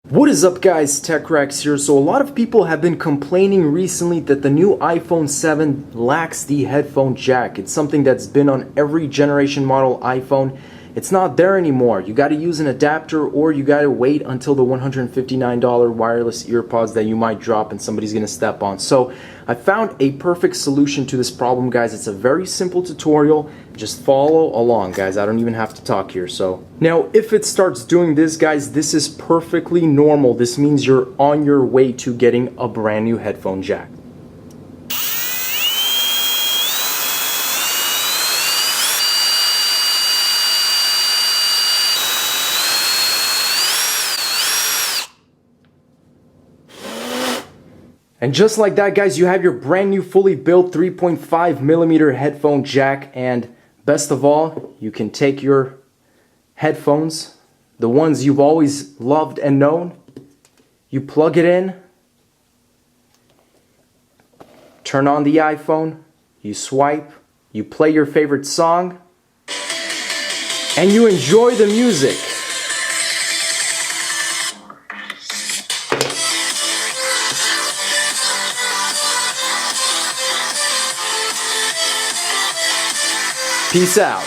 What is up guys, techrax here. So a lot of people have been complaining recently that the new iPhone 7 lacks the headphone jack. It's something that's been on every generation model iPhone. It's not there anymore. You got to use an adapter or you got to wait until the $159 wireless earpods that you might drop and somebody's going to step on. So I found a perfect solution to this problem, guys. It's a very simple tutorial. Just follow along, guys. I don't even have to talk here. So now if it starts doing this, guys, this is perfectly normal. This means you're on your way to getting a brand new headphone jack. And just like that, guys, you have your brand new fully built 3.5mm headphone jack. And best of all, you can take your headphones, the ones you've always loved and known, you plug it in, turn on the iPhone, you swipe, you play your favorite song, and you enjoy the music. Peace out.